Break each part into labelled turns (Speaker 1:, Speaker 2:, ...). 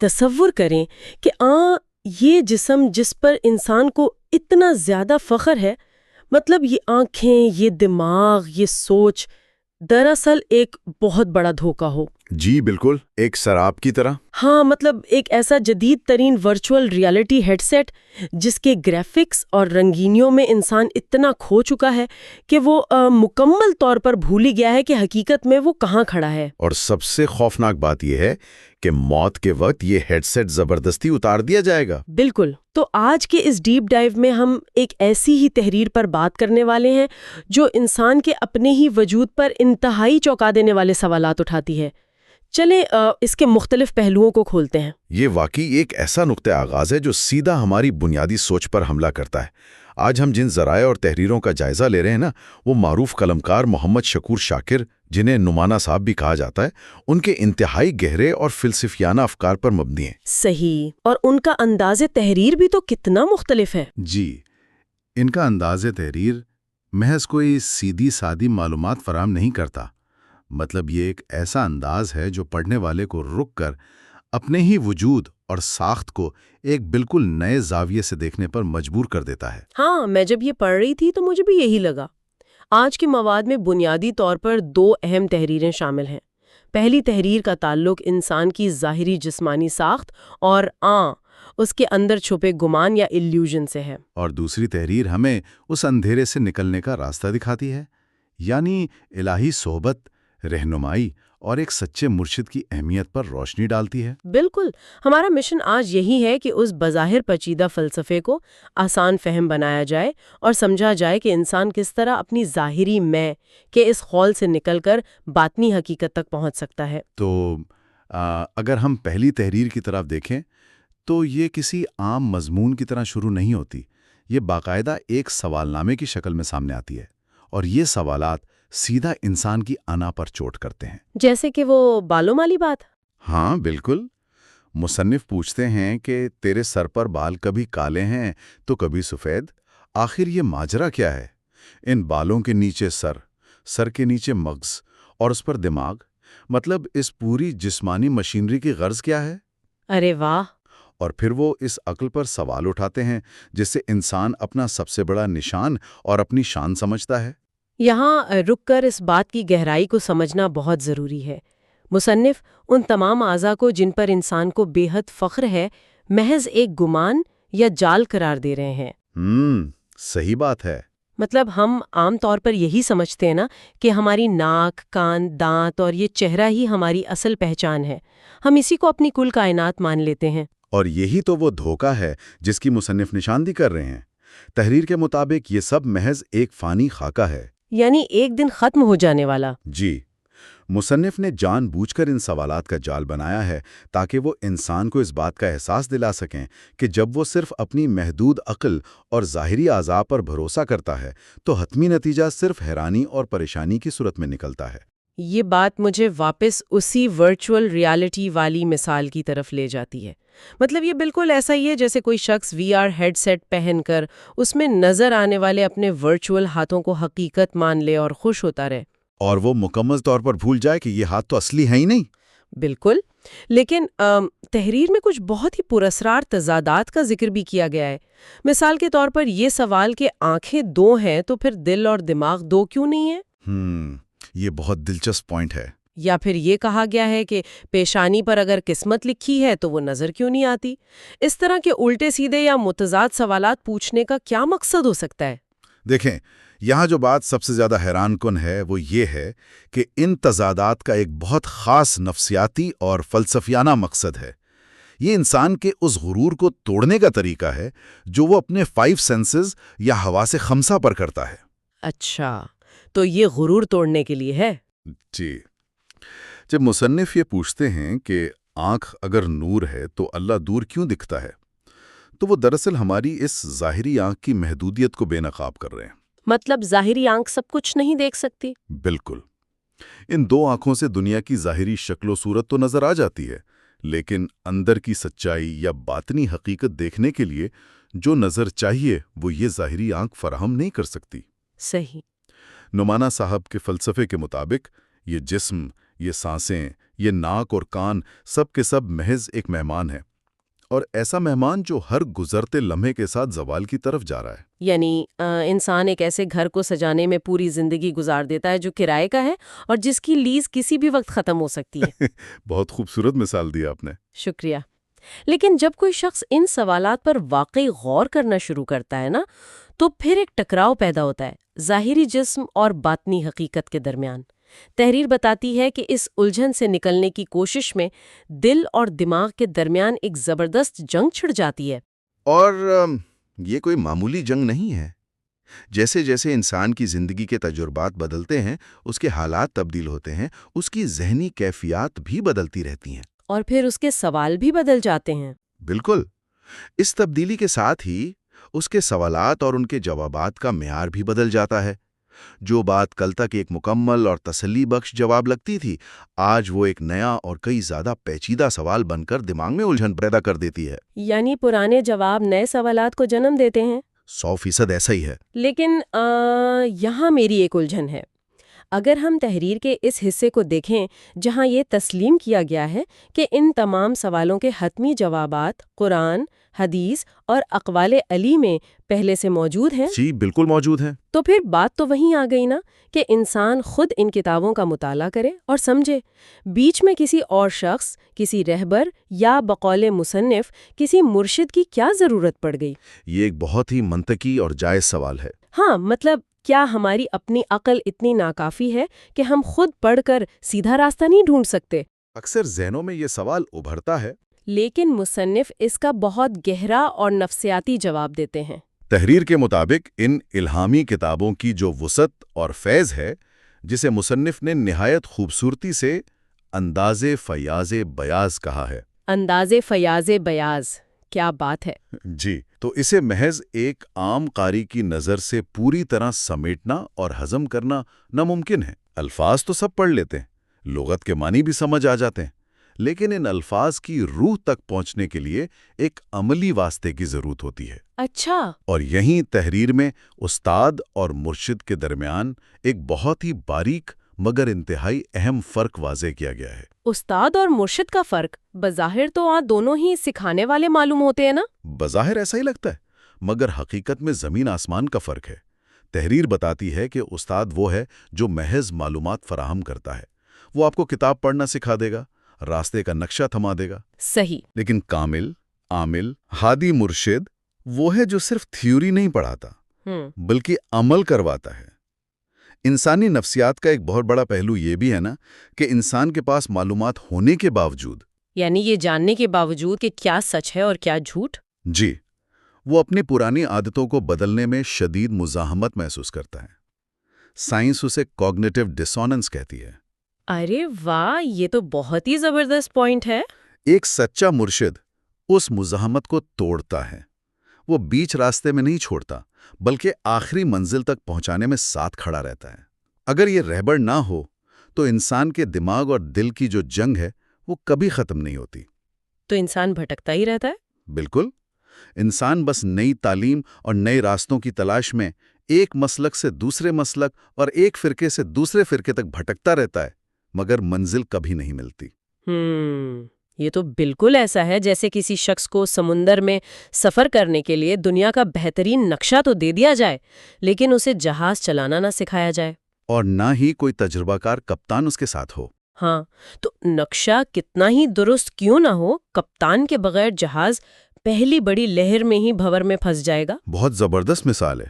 Speaker 1: تصور کریں کہ یہ جسم جس پر انسان کو اتنا زیادہ فخر ہے، مطلب یہ آنکھیں، یہ دماغ، یہ سوچ، دراصل ایک بہت بڑا دھوکہ ہو۔
Speaker 2: جی بالکل، ایک سراب کی طرح۔
Speaker 1: ہاں، مطلب ایک ایسا جدید ترین ورچوئل ریالٹی ہیڈ سیٹ جس کے گرافکس اور رنگینیوں میں انسان اتنا کھو چکا ہے کہ وہ مکمل طور پر بھول ہی گیا ہے کہ حقیقت میں وہ کہاں کھڑا ہے۔
Speaker 2: اور سب سے خوفناک بات یہ ہے کہ موت کے وقت یہ ہیڈ سیٹ زبردستی اتار دیا جائے گا۔
Speaker 1: بالکل۔ تو آج کے اس ڈیپ ڈائیو میں ہم ایک ایسی ہی تحریر پر بات کرنے والے ہیں جو انسان کے اپنے ہی وجود پر انتہائی چونکا دینے والے سوالات اٹھاتی ہے۔ چلیں اس کے مختلف پہلوؤں کو کھولتے ہیں۔
Speaker 2: یہ واقعی ایک ایسا نقطہ آغاز ہے جو سیدھا ہماری بنیادی سوچ پر حملہ کرتا ہے۔ آج ہم جن ذرائع اور تحریروں کا جائزہ لے رہے ہیں نا، وہ معروف قلمکار محمد شکور شاکر، جنہیں نمانا صاحب بھی کہا جاتا ہے، ان کے انتہائی گہرے اور فلسفیانہ افکار پر مبنی ہیں۔
Speaker 1: صحیح، اور ان کا انداز تحریر بھی تو کتنا مختلف ہے۔
Speaker 3: جی، ان کا انداز تحریر محض کوئی سیدھی سادی معلومات فراہم نہیں کرتا، مطلب یہ ایک ایسا انداز ہے جو پڑھنے والے کو رک کر اپنے ہی وجود اور ساخت کو ایک بالکل نئے زاویے سے دیکھنے پر مجبور کر دیتا ہے۔
Speaker 1: ہاں، میں جب یہ پڑھ رہی تھی تو مجھے بھی یہی لگا۔ آج کے مواد میں بنیادی طور پر دو اہم تحریریں شامل ہیں۔ پہلی تحریر کا تعلق انسان کی ظاہری جسمانی ساخت اور اس کے اندر چھپے گمان یا ایلیوژن سے ہے،
Speaker 3: اور دوسری تحریر ہمیں اس اندھیرے سے نکلنے کا راستہ دکھاتی ہے، یعنی الہی صحبت، رہنمائی اور ایک سچے مرشد کی اہمیت پر روشنی ڈالتی ہے۔
Speaker 1: بالکل۔ ہمارا مشن آج یہی ہے کہ اس بظاہر پیچیدہ فلسفے کو آسان فہم بنایا جائے اور سمجھا جائے کہ انسان کس طرح اپنی ظاہری میں کے اس خول سے نکل کر باطنی حقیقت تک پہنچ سکتا ہے۔
Speaker 3: تو اگر ہم پہلی تحریر کی طرف دیکھیں تو یہ کسی عام مضمون کی طرح شروع نہیں ہوتی، یہ باقاعدہ ایک سوال نامے کی شکل میں سامنے آتی ہے، اور یہ سوالات سیدھا انسان کی انا پر چوٹ کرتے ہیں۔
Speaker 1: جیسے کہ وہ بالوں والی بات۔
Speaker 3: ہاں بالکل، مصنف پوچھتے ہیں کہ تیرے سر پر بال کبھی کالے ہیں تو کبھی سفید، آخر یہ ماجرا کیا ہے؟ ان بالوں کے نیچے سر کے نیچے مغز اور اس پر دماغ، مطلب اس پوری جسمانی مشینری کی غرض کیا ہے؟
Speaker 1: ارے واہ!
Speaker 3: اور پھر وہ اس عقل پر سوال اٹھاتے ہیں جس سے انسان اپنا سب سے بڑا نشان اور اپنی شان سمجھتا ہے۔
Speaker 1: یہاں رک کر اس بات کی گہرائی کو سمجھنا بہت ضروری ہے۔ مصنف ان تمام اعضاء کو جن پر انسان کو بے حد فخر ہے محض ایک گمان یا جال قرار دے رہے ہیں۔
Speaker 3: صحیح بات ہے۔
Speaker 1: مطلب ہم عام طور پر یہی سمجھتے ہیں نا کہ ہماری ناک، کان، دانت اور یہ چہرہ ہی ہماری اصل پہچان ہے۔ ہم اسی کو اپنی کل کائنات مان لیتے ہیں۔
Speaker 3: اور یہی تو وہ دھوکہ ہے جس کی مصنف نشاندہی کر رہے ہیں۔ تحریر کے مطابق یہ سب محض ایک فانی خاکہ ہے،
Speaker 1: یعنی ایک دن ختم ہو جانے والا۔
Speaker 3: جی، مصنف نے جان بوجھ کر ان سوالات کا جال بنایا ہے تاکہ وہ انسان کو اس بات کا احساس دلا سکیں کہ جب وہ صرف اپنی محدود عقل اور ظاہری اعضاء پر بھروسہ کرتا ہے تو حتمی نتیجہ صرف حیرانی اور پریشانی کی صورت میں نکلتا ہے۔
Speaker 1: یہ بات مجھے واپس اسی ورچوئل ریالٹی والی مثال کی طرف لے جاتی ہے۔ مطلب یہ بالکل ایسا ہی ہے جیسے کوئی شخص وی آر ہیڈ سیٹ پہن کر اس میں نظر آنے والے اپنے ورچوئل ہاتھوں کو حقیقت مان لے اور خوش ہوتا رہے،
Speaker 3: اور وہ مکمل طور پر بھول جائے کہ یہ ہاتھ تو اصلی ہے ہی نہیں۔
Speaker 1: بالکل۔ لیکن تحریر میں کچھ بہت ہی پراسرار تضادات کا ذکر بھی کیا گیا ہے۔ مثال کے طور پر یہ سوال کہ آنکھیں دو ہیں تو پھر دل اور دماغ دو کیوں نہیں ہیں؟
Speaker 3: یہ بہت دلچسپ پوائنٹ ہے۔
Speaker 1: یا پھر یہ کہا گیا ہے کہ پیشانی پر اگر قسمت لکھی ہے تو وہ نظر کیوں نہیں آتی؟ اس طرح کے الٹے سیدھے یا متضاد سوالات پوچھنے کا کیا مقصد ہو سکتا ہے؟
Speaker 3: دیکھیں، یہاں جو بات سب سے زیادہ حیران کن ہے وہ یہ ہے کہ ان تضادات کا ایک بہت خاص نفسیاتی اور فلسفیانہ مقصد ہے۔ یہ انسان کے اس غرور کو توڑنے کا طریقہ ہے جو وہ اپنے 5 سینسز یا حواس خمسہ پر کرتا ہے۔
Speaker 1: اچھا، تو یہ غرور توڑنے کے لیے ہے؟
Speaker 3: جی، جب مصنف یہ پوچھتے ہیں کہ آنکھ اگر نور ہے تو اللہ دور کیوں دکھتا ہے، تو وہ دراصل ہماری اس ظاہری آنکھ کی محدودیت کو بے نقاب کر رہے ہیں۔
Speaker 1: مطلب ظاہری آنکھ سب کچھ نہیں دیکھ سکتی؟
Speaker 3: بالکل۔ ان 2 آنکھوں سے دنیا کی ظاہری شکل و صورت تو نظر آ جاتی ہے، لیکن اندر کی سچائی یا باطنی حقیقت دیکھنے کے لیے جو نظر چاہیے وہ یہ ظاہری آنکھ فراہم نہیں کر سکتی۔
Speaker 1: صحیح۔
Speaker 3: نمانا صاحب کے فلسفے کے مطابق یہ جسم، یہ سانسیں، یہ ناک اور کان سب کے سب محض ایک مہمان ہے، اور ایسا مہمان جو ہر گزرتے لمحے کے ساتھ زوال کی طرف جا رہا ہے۔
Speaker 1: یعنی انسان ایک ایسے گھر کو سجانے میں پوری زندگی گزار دیتا ہے جو کرائے کا ہے اور جس کی لیز کسی بھی وقت ختم ہو سکتی ہے۔
Speaker 3: بہت خوبصورت مثال دی آپ نے۔
Speaker 1: شکریہ۔ لیکن جب کوئی شخص ان سوالات پر واقعی غور کرنا شروع کرتا ہے نا، تو پھر ایک ٹکراؤ پیدا ہوتا ہے ظاہری جسم اور باطنی حقیقت کے درمیان۔ تحریر بتاتی ہے کہ اس الجھن سے نکلنے کی کوشش میں دل اور دماغ کے درمیان ایک زبردست جنگ چھڑ جاتی ہے۔
Speaker 4: اور یہ کوئی معمولی جنگ نہیں ہے۔ جیسے جیسے انسان کی زندگی کے تجربات بدلتے ہیں، اس کے حالات تبدیل ہوتے ہیں، اس کی ذہنی کیفیات بھی بدلتی رہتی ہیں۔
Speaker 1: اور پھر اس کے سوال بھی بدل جاتے ہیں۔
Speaker 4: بالکل۔ اس تبدیلی کے ساتھ ہی اس کے سوالات اور ان کے جوابات کا معیار بھی بدل جاتا ہے۔ جو بات کل تک ایک مکمل اور تسلی بخش جواب لگتی تھی، آج وہ ایک نیا اور کئی زیادہ پیچیدہ سوال بن کر دماغ میں الجھن پیدا کر دیتی ہے۔
Speaker 1: یعنی پرانے جواب نئے سوالات کو جنم دیتے ہیں۔
Speaker 4: 100% ایسا ہی ہے۔
Speaker 1: لیکن یہاں میری ایک الجھن ہے۔ اگر ہم تحریر کے اس حصے کو دیکھیں جہاں یہ تسلیم کیا گیا ہے کہ ان تمام سوالوں کے حتمی جوابات قرآن، حدیث اور اقوال علی میں پہلے سے موجود ہیں،
Speaker 4: جی بالکل موجود ہیں۔
Speaker 1: تو پھر بات تو وہیں آ گئی نا کہ انسان خود ان کتابوں کا مطالعہ کرے اور سمجھے۔ بیچ میں کسی اور شخص، کسی رہبر یا بقول مصنف کسی مرشد کی کیا ضرورت پڑ گئی؟
Speaker 4: یہ ایک بہت ہی منطقی اور جائز سوال ہے۔
Speaker 1: ہاں، مطلب کیا ہماری اپنی عقل اتنی ناکافی ہے کہ ہم خود پڑھ کر سیدھا راستہ نہیں ڈھونڈ سکتے؟
Speaker 3: اکثر ذہنوں میں یہ سوال ابھرتا ہے۔
Speaker 1: لیکن مصنف اس کا بہت گہرا اور نفسیاتی جواب دیتے ہیں۔
Speaker 3: تحریر کے مطابق ان الہامی کتابوں کی جو وسعت اور فیض ہے، جسے مصنف نے نہایت خوبصورتی سے انداز فیاض بیاض کہا ہے۔
Speaker 1: انداز فیاض بیاض، کیا بات ہے!
Speaker 3: جی، تو اسے محض ایک عام قاری کی نظر سے پوری طرح سمیٹنا اور ہضم کرنا ناممکن ہے۔ الفاظ تو سب پڑھ لیتے ہیں، لغت کے معنی بھی سمجھ آ جاتے ہیں، لیکن ان الفاظ کی روح تک پہنچنے کے لیے ایک عملی واسطے کی ضرورت ہوتی ہے۔
Speaker 1: اچھا۔
Speaker 3: اور یہیں تحریر میں استاد اور مرشد کے درمیان ایک بہت ہی باریک مگر انتہائی اہم فرق واضح کیا گیا ہے۔
Speaker 1: استاد اور مرشد کا فرق؟ بظاہر تو دونوں ہی سکھانے والے معلوم ہوتے ہیں نا؟
Speaker 3: بظاہر ایسا ہی لگتا ہے، مگر حقیقت میں زمین آسمان کا فرق ہے۔ تحریر بتاتی ہے کہ استاد وہ ہے جو محض معلومات فراہم کرتا ہے، وہ آپ کو کتاب پڑھنا سکھا دے گا، راستے کا نقشہ تھما دے گا۔
Speaker 1: صحیح۔
Speaker 3: لیکن کامل، عامل، ہادی مرشد وہ ہے جو صرف تھیوری نہیں پڑھاتا بلکہ عمل کرواتا ہے۔ انسانی نفسیات کا ایک بہت بڑا پہلو یہ بھی ہے نا کہ انسان کے پاس معلومات ہونے کے باوجود،
Speaker 1: یعنی یہ جاننے کے باوجود کہ کیا سچ ہے اور کیا جھوٹ،
Speaker 3: جی، وہ اپنی پرانی عادتوں کو بدلنے میں شدید مزاحمت محسوس کرتا ہے۔ سائنس اسے کوگنیٹو ڈسوننس کہتی ہے۔
Speaker 1: ارے واہ، یہ تو بہت ہی زبردست پوائنٹ ہے۔
Speaker 3: ایک سچا مرشد اس مزاحمت کو توڑتا ہے، وہ بیچ راستے میں نہیں چھوڑتا بلکہ آخری منزل تک پہنچانے میں ساتھ کھڑا رہتا ہے۔ اگر یہ رہبر نہ ہو تو انسان کے دماغ اور دل کی جو جنگ ہے وہ کبھی ختم نہیں ہوتی۔
Speaker 1: تو انسان بھٹکتا ہی رہتا ہے؟
Speaker 3: بالکل، انسان بس نئی تعلیم اور نئے راستوں کی تلاش میں ایک مسلک سے دوسرے مسلک اور ایک فرقے سے دوسرے فرقے تک بھٹکتا رہتا ہے، مگر منزل کبھی نہیں ملتی۔
Speaker 1: یہ تو بالکل ایسا ہے جیسے کسی شخص کو سمندر میں سفر کرنے کے لیے دنیا کا بہترین نقشہ تو دے دیا جائے، لیکن اسے جہاز چلانا نہ سکھایا جائے،
Speaker 3: اور نہ ہی کوئی تجربہ کار کپتان اس کے ساتھ ہو۔
Speaker 1: ہاں، تو نقشہ کتنا ہی درست کیوں نہ ہو، کپتان کے بغیر جہاز پہلی بڑی لہر میں ہی بھنور میں پھنس جائے گا۔
Speaker 3: بہت زبردست مثال ہے۔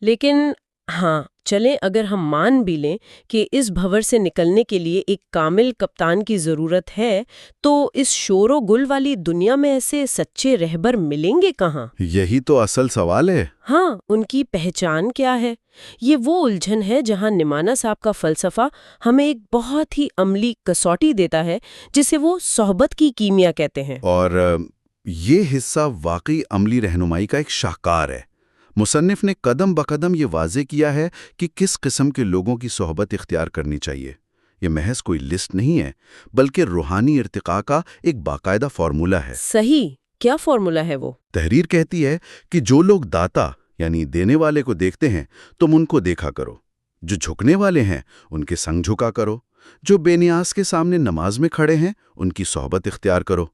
Speaker 1: لیکن ہاں، چلیں اگر ہم مان بھی لیں کہ اس بھنور سے نکلنے کے لیے ایک کامل کپتان کی ضرورت ہے، تو اس شور و گل والی دنیا میں ایسے سچے رہبر ملیں گے کہاں؟
Speaker 3: یہی تو اصل سوال ہے۔
Speaker 1: ہاں، ان کی پہچان کیا ہے؟ یہ وہ الجھن ہے جہاں نمانا صاحب کا فلسفہ ہمیں ایک بہت ہی عملی کسوٹی دیتا ہے جسے وہ صحبت کی کیمیا کہتے ہیں۔
Speaker 3: اور یہ حصہ واقعی عملی رہنمائی کا ایک شاہکار ہے۔ مصنف نے قدم بقدم یہ واضح کیا ہے کہ کس قسم کے لوگوں کی صحبت اختیار کرنی چاہیے۔ یہ محض کوئی لسٹ نہیں ہے، بلکہ روحانی ارتقاء کا ایک باقاعدہ فارمولہ ہے۔
Speaker 1: صحیح، کیا فارمولہ ہے وہ؟
Speaker 3: تحریر کہتی ہے کہ جو لوگ داتا یعنی دینے والے کو دیکھتے ہیں تم ان کو دیکھا کرو، جو جھکنے والے ہیں ان کے سنگ جھکا کرو،
Speaker 4: جو بے نیاز کے سامنے نماز میں کھڑے ہیں ان کی صحبت اختیار کرو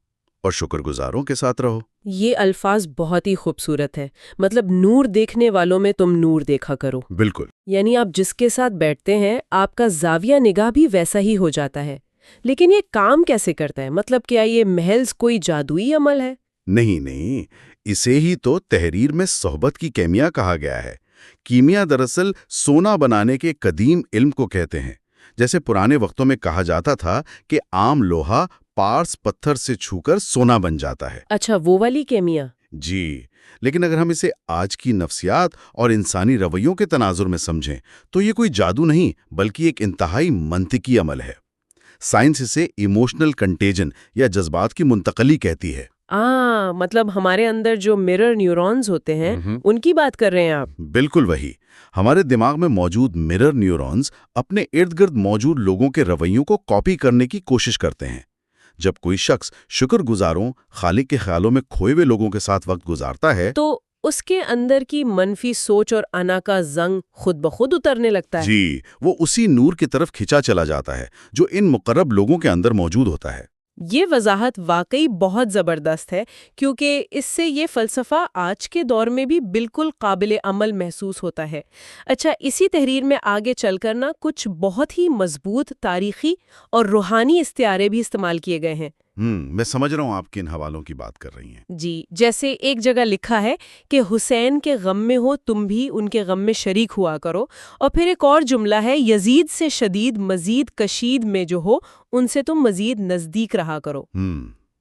Speaker 4: اور شکر گزاروں کے ساتھ رہو۔
Speaker 1: یہ الفاظ بہت ہی خوبصورت ہے، مطلب نور دیکھنے والوں میں تم نور دیکھا کرو۔
Speaker 4: بالکل۔
Speaker 1: یعنی آپ جس کے ساتھ بیٹھتے ہیں آپ کا زاویہ نگاہ بھی ویسا ہی ہو جاتا ہے۔ لیکن یہ کام کیسے کرتا ہے؟ مطلب کیا یہ محض کوئی جادوئی عمل ہے؟
Speaker 4: نہیں، اسے ہی تو تحریر میں صحبت کی کیمیا کہا گیا ہے۔ کیمیا دراصل سونا بنانے کے قدیم علم کو کہتے ہیں۔ جیسے پرانے وقتوں میں کہا جاتا تھا کہ عام لوہا پارس پتھر سے چھو کر سونا بن جاتا ہے۔
Speaker 1: اچھا، وہ والی کیمیا۔
Speaker 4: جی، لیکن اگر ہم اسے آج کی نفسیات اور انسانی رویوں کے تناظر میں سمجھیں تو یہ کوئی جادو نہیں بلکہ ایک انتہائی منطقی عمل ہے۔ سائنس اسے ایموشنل کنٹیجن یا جذبات کی منتقلی کہتی ہے۔
Speaker 1: مطلب ہمارے اندر جو مرر نیورونز ہوتے ہیں ان کی بات کر رہے ہیں آپ؟
Speaker 4: بالکل وہی۔ ہمارے دماغ میں موجود مرر نیورونز اپنے ارد گرد موجود لوگوں کے رویوں کو کاپی کرنے کی کوشش کرتے ہیں۔ جب کوئی شخص شکر گزاروں، خالق کے خیالوں میں کھوئے ہوئے لوگوں کے ساتھ وقت گزارتا ہے
Speaker 1: تو اس کے اندر کی منفی سوچ اور انا کا زنگ خود بخود اترنے لگتا ہے۔
Speaker 4: جی، وہ اسی نور کی طرف کھینچا چلا جاتا ہے جو ان مقرب لوگوں کے اندر موجود ہوتا ہے۔
Speaker 1: یہ وضاحت واقعی بہت زبردست ہے، کیونکہ اس سے یہ فلسفہ آج کے دور میں بھی بالکل قابل عمل محسوس ہوتا ہے۔ اچھا، اسی تحریر میں آگے چل کر کچھ بہت ہی مضبوط تاریخی اور روحانی استعارے بھی استعمال کیے گئے ہیں۔
Speaker 4: میں سمجھ رہا ہوں آپ کن حوالوں کی بات کر رہی ہیں۔
Speaker 1: جی، جیسے ایک جگہ لکھا ہے کہ حسین کے غم میں ہو تم بھی ان کے غم میں شریک ہوا کرو، اور پھر ایک اور جملہ ہے یزید سے شدید مزید کشید میں جو ہو ان سے تم مزید نزدیک رہا کرو۔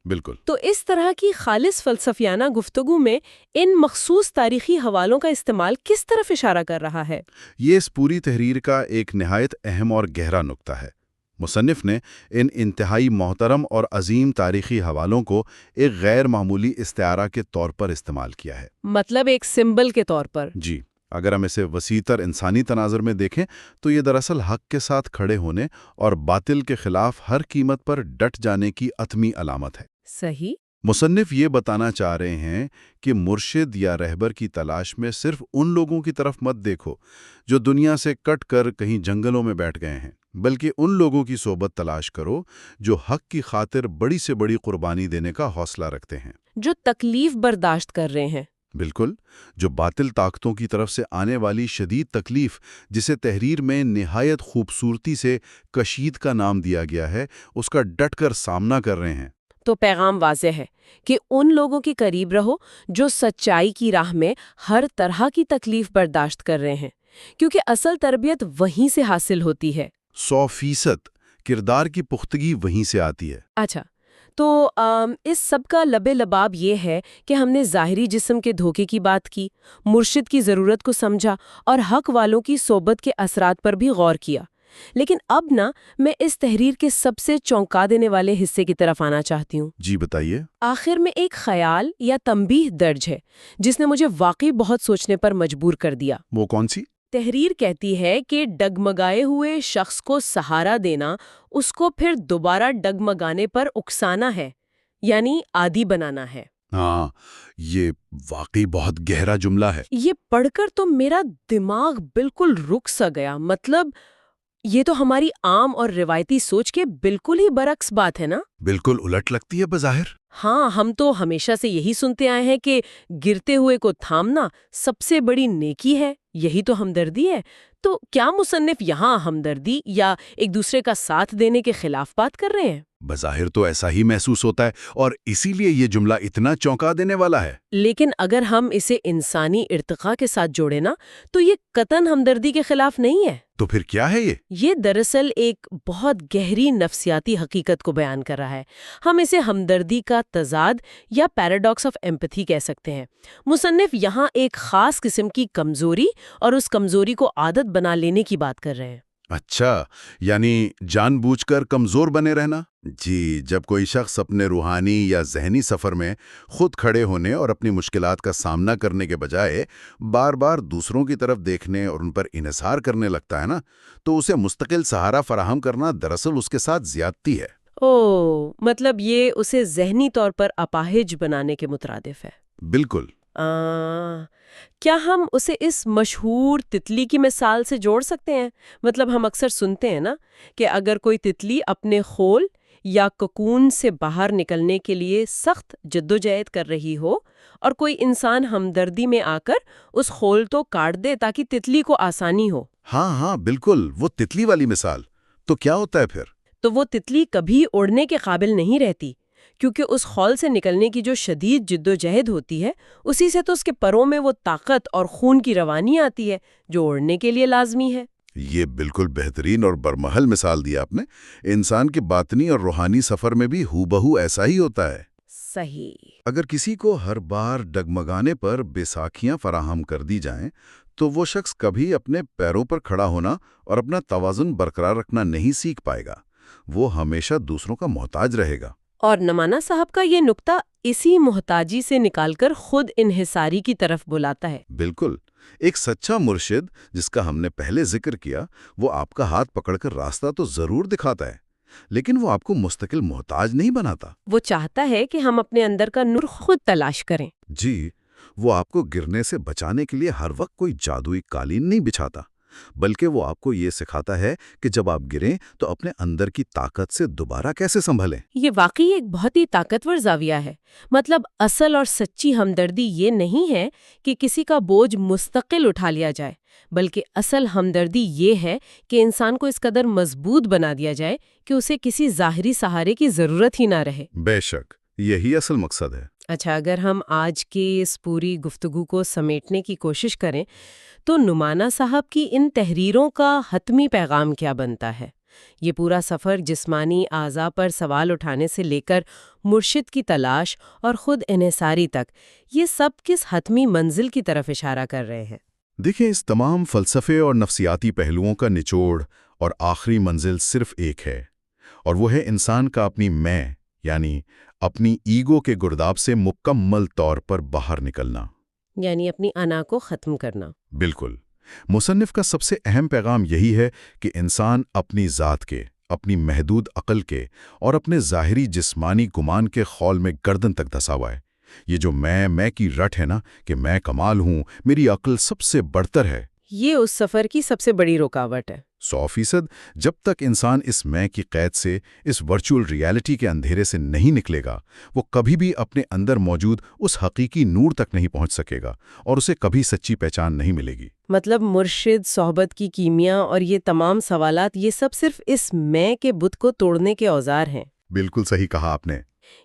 Speaker 4: بالکل۔
Speaker 1: تو اس طرح کی خالص فلسفیانہ گفتگو میں ان مخصوص تاریخی حوالوں کا استعمال کس طرف اشارہ کر رہا ہے؟
Speaker 4: یہ اس پوری تحریر کا ایک نہایت اہم اور گہرا نقطہ ہے۔ مصنف نے ان انتہائی محترم اور عظیم تاریخی حوالوں کو ایک غیر معمولی استعارہ کے طور پر استعمال کیا ہے۔
Speaker 1: مطلب ایک سمبل کے طور پر؟
Speaker 4: جی، اگر ہم اسے وسیع تر انسانی تناظر میں دیکھیں تو یہ دراصل حق کے ساتھ کھڑے ہونے اور باطل کے خلاف ہر قیمت پر ڈٹ جانے کی عتمی علامت ہے۔
Speaker 1: صحیح۔
Speaker 4: مصنف یہ بتانا چاہ رہے ہیں کہ مرشد یا رہبر کی تلاش میں صرف ان لوگوں کی طرف مت دیکھو جو دنیا سے کٹ کر کہیں جنگلوں میں بیٹھ گئے ہیں، بلکہ ان لوگوں کی صحبت تلاش کرو جو حق کی خاطر بڑی سے بڑی قربانی دینے کا حوصلہ رکھتے ہیں، جو
Speaker 1: تکلیف برداشت کر رہے ہیں۔
Speaker 4: بالکل، جو باطل طاقتوں کی طرف سے آنے والی شدید تکلیف، جسے تحریر میں نہایت خوبصورتی سے کشید کا نام دیا گیا ہے، اس کا ڈٹ کر سامنا کر رہے ہیں۔
Speaker 1: تو پیغام واضح ہے کہ ان لوگوں کے قریب رہو جو سچائی کی راہ میں ہر طرح کی تکلیف برداشت کر رہے ہیں، کیونکہ اصل تربیت وہیں سے حاصل ہوتی ہے۔
Speaker 4: 100% کردار کی پختگی وہیں سے آتی ہے۔
Speaker 1: اچھا، تو اس سب کا لبے لباب یہ ہے کہ ہم نے ظاہری جسم کے دھوکے کی بات کی، مرشد کی ضرورت کو سمجھا اور حق والوں کی صحبت کے اثرات پر بھی غور کیا۔ لیکن اب میں اس تحریر کے سب سے چونکا دینے والے حصے کی طرف آنا چاہتی ہوں۔
Speaker 4: جی بتائیے۔
Speaker 1: آخر میں ایک خیال یا تنبیہ درج ہے جس نے مجھے واقعی بہت سوچنے پر مجبور کر دیا۔
Speaker 4: وہ کون سی؟
Speaker 1: تحریر کہتی ہے کہ ڈگمگائے ہوئے شخص کو سہارا دینا اس کو پھر دوبارہ ڈگمگانے پر اکسانا ہے، یعنی عادی بنانا ہے۔
Speaker 4: ہاں، یہ واقعی بہت گہرا جملہ ہے۔
Speaker 1: یہ پڑھ کر تو میرا دماغ بالکل رک سا گیا۔ مطلب یہ تو ہماری عام اور روایتی سوچ کے بالکل ہی برعکس بات ہے نا؟
Speaker 4: بالکل الٹ لگتی ہے بظاہر۔
Speaker 1: ہاں، ہم تو ہمیشہ سے یہی سنتے آئے ہیں کہ گرتے ہوئے کو تھامنا سب سے بڑی نیکی ہے، یہی تو ہمدردی ہے۔ تو کیا مصنف یہاں ہمدردی یا ایک دوسرے کا ساتھ دینے کے خلاف بات کر رہے ہیں؟
Speaker 4: بظاہر تو ایسا ہی محسوس ہوتا ہے، اور اسی لیے یہ جملہ اتنا چونکا دینے والا ہے۔
Speaker 1: لیکن اگر ہم اسے انسانی ارتقاء کے ساتھ جوڑیں نا تو یہ قطعاً ہمدردی کے خلاف نہیں ہے۔
Speaker 4: تو پھر کیا ہے یہ؟
Speaker 1: یہ دراصل ایک بہت گہری نفسیاتی حقیقت کو بیان کر رہا ہے۔ ہم اسے ہمدردی کا تضاد یا پیراڈاکس آف ایمپتھی کہہ سکتے ہیں۔ مصنف یہاں ایک خاص قسم کی کمزوری اور اس کمزوری کو عادت بنا لینے کی بات کر رہے ہیں۔
Speaker 4: اچھا، یعنی جان بوجھ کر کمزور بنے رہنا؟ جی، جب کوئی شخص اپنے روحانی یا ذہنی سفر میں خود کھڑے ہونے اور اپنی مشکلات کا سامنا کرنے کے بجائے بار بار دوسروں کی طرف دیکھنے اور ان پر انحصار کرنے لگتا ہے نا، تو اسے مستقل سہارا فراہم کرنا دراصل اس کے ساتھ زیادتی ہے۔
Speaker 1: مطلب یہ اسے ذہنی طور پر اپاہج بنانے کے مترادف ہے۔
Speaker 4: بالکل۔
Speaker 1: کیا ہم اسے اس مشہور تتلی کی مثال سے جوڑ سکتے ہیں؟ مطلب ہم اکثر سنتے ہیں نا کہ اگر کوئی تتلی اپنے خول یا ککون سے باہر نکلنے کے لیے سخت جدوجہد کر رہی ہو اور کوئی انسان ہمدردی میں آ کر اس خول تو کاٹ دے تاکہ تتلی کو آسانی ہو۔
Speaker 3: ہاں بالکل، وہ تتلی والی مثال۔ تو کیا ہوتا ہے پھر؟
Speaker 1: تو وہ تتلی کبھی اڑنے کے قابل نہیں رہتی، کیونکہ اس خول سے نکلنے کی جو شدید جدوجہد ہوتی ہے اسی سے تو اس کے پروں میں وہ طاقت اور خون کی روانی آتی ہے جو اڑنے کے لیے لازمی ہے۔
Speaker 3: یہ بالکل بہترین اور برمحل مثال دی آپ نے۔ انسان کے باطنی اور روحانی سفر میں بھی ہو بہو ایسا ہی ہوتا ہے۔
Speaker 1: صحیح۔
Speaker 3: اگر کسی کو ہر بار ڈگمگانے پر بیساکھیاں فراہم کر دی جائیں تو وہ شخص کبھی اپنے پیروں پر کھڑا ہونا اور اپنا توازن برقرار رکھنا نہیں سیکھ پائے گا۔ وہ ہمیشہ دوسروں کا محتاج رہے گا۔
Speaker 1: اور نمانا صاحب کا یہ نکتہ اسی محتاجی سے نکال کر خود انحصاری کی طرف بلاتا ہے۔
Speaker 3: بالکل، ایک سچا مرشد جس کا ہم نے پہلے ذکر کیا، وہ آپ کا ہاتھ پکڑ کر راستہ تو ضرور دکھاتا ہے، لیکن وہ آپ کو مستقل محتاج نہیں بناتا۔
Speaker 1: وہ چاہتا ہے کہ ہم اپنے اندر کا نور خود تلاش کریں۔
Speaker 3: جی، وہ آپ کو گرنے سے بچانے کے لیے ہر وقت کوئی جادوئی قالین نہیں بچھاتا، بلکہ وہ آپ کو یہ سکھاتا ہے کہ جب آپ گریں تو اپنے اندر کی طاقت سے دوبارہ کیسے سنبھلیں۔
Speaker 1: یہ واقعی ایک بہت ہی طاقتور زاویہ ہے۔ مطلب اصل اور سچی ہمدردی یہ نہیں ہے کہ کسی کا بوجھ مستقل اٹھا لیا جائے، بلکہ اصل ہمدردی یہ ہے کہ انسان کو اس قدر مضبوط بنا دیا جائے کہ اسے کسی ظاہری سہارے کی ضرورت ہی نہ رہے۔
Speaker 3: بے شک، یہی اصل مقصد ہے۔
Speaker 1: اچھا، اگر ہم آج کی اس پوری گفتگو کو سمیٹنے کی کوشش کریں تو نمانا صاحب کی ان تحریروں کا حتمی پیغام کیا بنتا ہے؟ یہ پورا سفر جسمانی اعضاء پر سوال اٹھانے سے لے کر مرشد کی تلاش اور خود انحصاری تک، یہ سب کس حتمی منزل کی طرف اشارہ کر رہے ہیں؟
Speaker 3: دیکھیں، اس تمام فلسفے اور نفسیاتی پہلوؤں کا نچوڑ اور آخری منزل صرف ایک ہے، اور وہ ہے انسان کا اپنی میں، یعنی اپنی ایگو کے گرداب سے مکمل طور پر باہر نکلنا،
Speaker 1: یعنی اپنی انا کو ختم کرنا۔
Speaker 3: بالکل۔ مصنف کا سب سے اہم پیغام یہی ہے کہ انسان اپنی ذات کے، اپنی محدود عقل کے اور اپنے ظاہری جسمانی گمان کے خول میں گردن تک دھسا ہوا ہے۔ یہ جو میں کی رٹ ہے نا کہ میں کمال ہوں، میری عقل سب سے بڑھتر ہے،
Speaker 1: یہ اس سفر کی سب سے بڑی رکاوٹ ہے۔
Speaker 3: 100%۔ جب تک انسان اس میں کی قید سے، اس ورچوئل ریالٹی کے اندھیرے سے نہیں نکلے گا، وہ کبھی بھی اپنے اندر موجود اس حقیقی نور تک نہیں پہنچ سکے گا اور اسے کبھی سچی پہچان نہیں ملے گی۔
Speaker 1: مطلب مرشد، صحبت کی کیمیا اور یہ تمام سوالات، یہ سب صرف اس میں کے بت کو توڑنے کے اوزار ہیں۔
Speaker 3: بالکل صحیح کہا آپ نے۔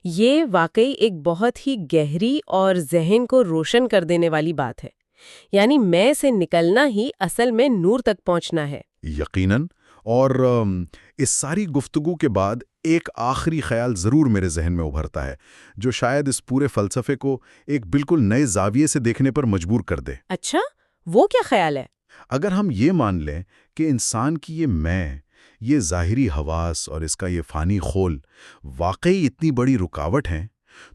Speaker 1: یہ واقعی ایک بہت ہی گہری اور ذہن کو روشن کر دینے والی بات ہے، یعنی میں سے نکلنا ہی اصل میں نور تک پہنچنا ہے۔
Speaker 3: یقیناً۔ اور اس ساری گفتگو کے بعد ایک آخری خیال ضرور میرے ذہن میں ابھرتا ہے، جو شاید اس پورے فلسفے کو ایک بالکل نئے زاویے سے دیکھنے پر مجبور کر دے۔
Speaker 1: اچھا، وہ کیا خیال ہے؟
Speaker 3: اگر ہم یہ مان لیں کہ انسان کی یہ میں، یہ ظاہری حواس اور اس کا یہ فانی خول واقعی اتنی بڑی رکاوٹ ہیں،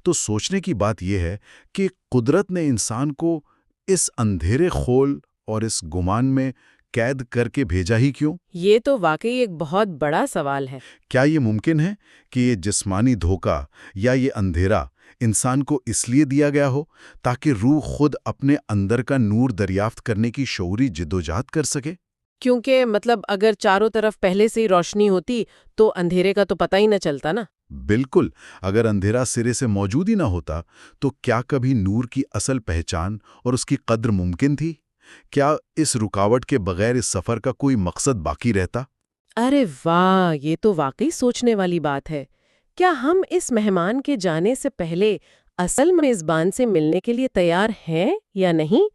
Speaker 3: تو سوچنے کی بات یہ ہے کہ قدرت نے انسان کو اس اندھیرے خول اور اس گمان میں قید کر کے بھیجا ہی کیوں؟
Speaker 1: یہ تو واقعی ایک بہت بڑا سوال ہے۔
Speaker 3: کیا یہ ممکن ہے کہ یہ جسمانی دھوکہ یا یہ اندھیرا انسان کو اس لیے دیا گیا ہو تاکہ روح خود اپنے اندر کا نور دریافت کرنے کی شعوری جدوجہد کر سکے؟
Speaker 1: کیونکہ مطلب اگر چاروں طرف پہلے سے ہی روشنی ہوتی تو اندھیرے کا تو پتہ ہی نہ چلتا نا۔
Speaker 3: بالکل، اگر اندھیرا سرے سے موجود ہی نہ ہوتا تو کیا کبھی نور کی اصل پہچان اور اس کی قدر ممکن تھی؟ کیا اس رکاوٹ کے بغیر اس سفر کا کوئی مقصد باقی رہتا؟
Speaker 1: ارے واہ، یہ تو واقعی سوچنے والی بات ہے۔ کیا ہم اس مہمان کے جانے سے پہلے اصل میزبان سے ملنے کے لیے تیار ہیں یا نہیں؟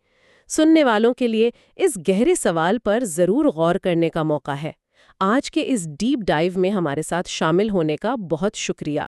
Speaker 1: سننے والوں کے لیے اس گہرے سوال پر ضرور غور کرنے کا موقع ہے۔ آج کے اس ڈیپ ڈائیو میں ہمارے ساتھ شامل ہونے کا بہت شکریہ۔